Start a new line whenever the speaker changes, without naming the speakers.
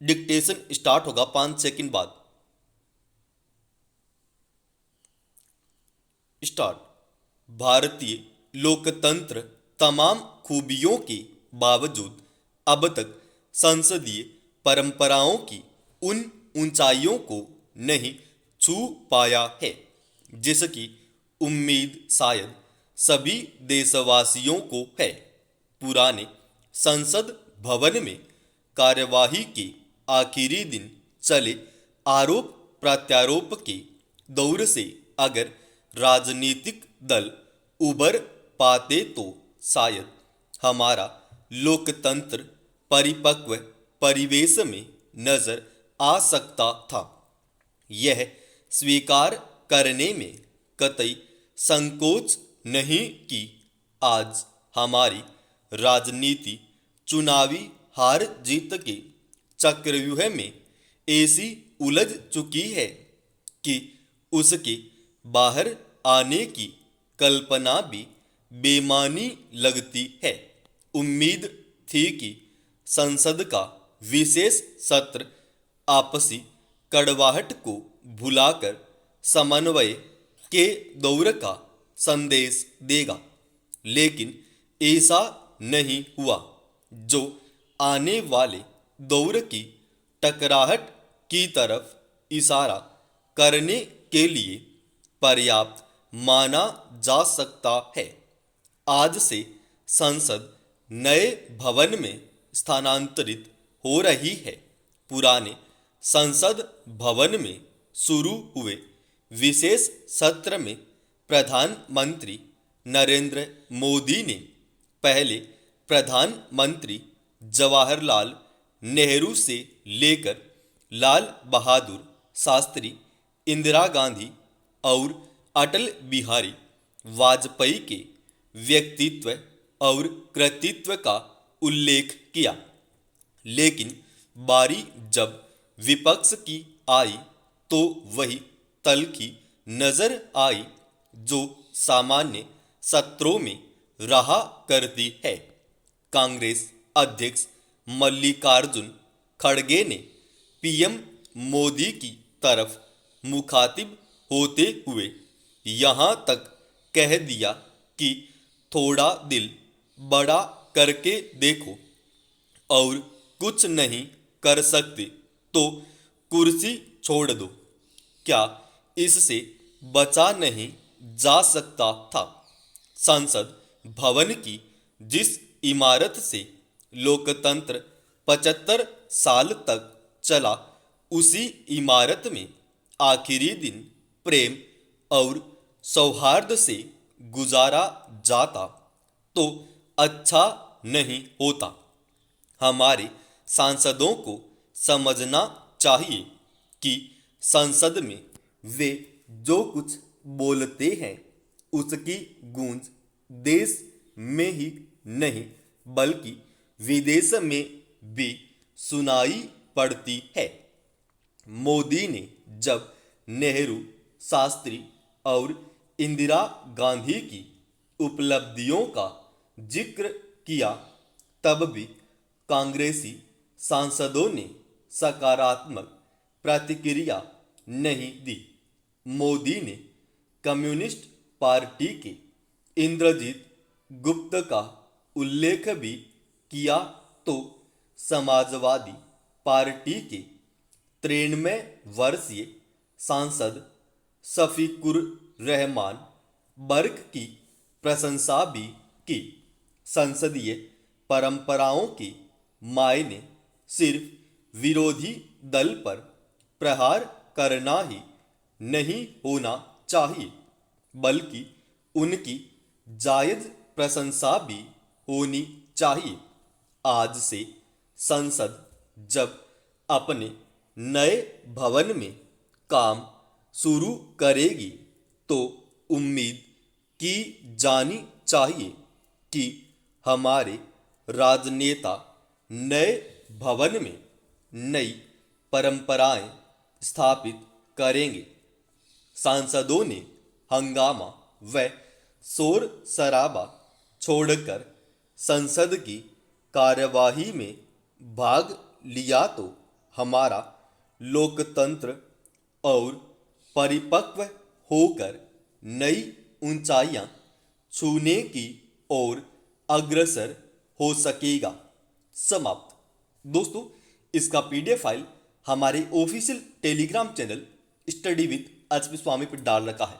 Dictation start होगा 5 second बाद। Start. भारतीय लोकतंत्र तमाम खूबियों के बावजूद अब तक संसदीय परंपराओं की उन ऊंचाइयों को नहीं छू पाया है जिसकी उम्मीद शायद सभी देशवासियों को है। पुराने संसद भवन में कार्यवाही के आखिरी दिन चले आरोप प्रत्यारोप के दौर से अगर राजनीतिक दल उबर पाते तो शायद हमारा लोकतंत्र परिपक्व परिवेश में नजर आ सकता था। यह स्वीकार करने में कतई संकोच नहीं कि आज हमारी राजनीति चुनावी हार जीत के चक्रव्यूह में ऐसी उलझ चुकी है कि उसके बाहर आने की कल्पना भी बेमानी लगती है। उम्मीद थी कि संसद का विशेष सत्र आपसी कड़वाहट को भुलाकर समन्वय के दौर का संदेश देगा, लेकिन ऐसा नहीं हुआ, जो आने वाले दौर की टकराहट की तरफ इशारा करने के लिए पर्याप्त माना जा सकता है। आज से संसद नए भवन में स्थानांतरित हो रही है। पुराने संसद भवन में शुरू हुए विशेष सत्र में प्रधानमंत्री नरेंद्र मोदी ने पहले प्रधानमंत्री जवाहरलाल नेहरू से लेकर लाल बहादुर शास्त्री, इंदिरा गांधी और अटल बिहारी वाजपेयी के व्यक्तित्व और कृतित्व का उल्लेख किया, लेकिन बारी जब विपक्ष की आई तो वही तल्खी नजर आई जो सामान्य सत्रों में रहा करती है। कांग्रेस अध्यक्ष मल्लिकार्जुन खड़गे ने पीएम मोदी की तरफ मुखातिब होते हुए यहाँ तक कह दिया कि थोड़ा दिल बड़ा करके देखो, और कुछ नहीं कर सकते तो कुर्सी छोड़ दो। क्या इससे बचा नहीं जा सकता था? संसद भवन की जिस इमारत से लोकतंत्र 75 साल तक चला, उसी इमारत में आखिरी दिन प्रेम और सौहार्द से गुजारा जाता तो अच्छा नहीं होता। हमारे सांसदों को समझना चाहिए कि संसद में वे जो कुछ बोलते हैं उसकी गूंज देश में ही नहीं बल्कि विदेश में भी सुनाई पड़ती है। मोदी ने जब नेहरू, शास्त्री और इंदिरा गांधी की उपलब्धियों का जिक्र किया, तब भी कांग्रेसी सांसदों ने सकारात्मक प्रतिक्रिया नहीं दी। मोदी ने कम्युनिस्ट पार्टी के इंद्रजीत गुप्त का उल्लेख भी किया तो समाजवादी पार्टी के 93 वर्षीय सांसद शफीकुर रहमान बर्क की प्रशंसा भी की। संसदीय परंपराओं के मायने सिर्फ विरोधी दल पर प्रहार करना ही नहीं होना चाहिए, बल्कि उनकी जायज प्रशंसा भी होनी चाहिए। आज से संसद जब अपने नए भवन में काम शुरू करेगी तो उम्मीद की जानी चाहिए कि हमारे राजनेता नए भवन में नई परंपराएं स्थापित करेंगे। सांसदों ने हंगामा व शोर शराबा छोड़कर संसद की कार्यवाही में भाग लिया तो हमारा लोकतंत्र और परिपक्व होकर नई ऊंचाइयां छूने की ओर अग्रसर हो सकेगा। समाप्त। दोस्तों, इसका पीडीएफ फाइल हमारे official Telegram channel study with H P Swami पर डाल रखा है।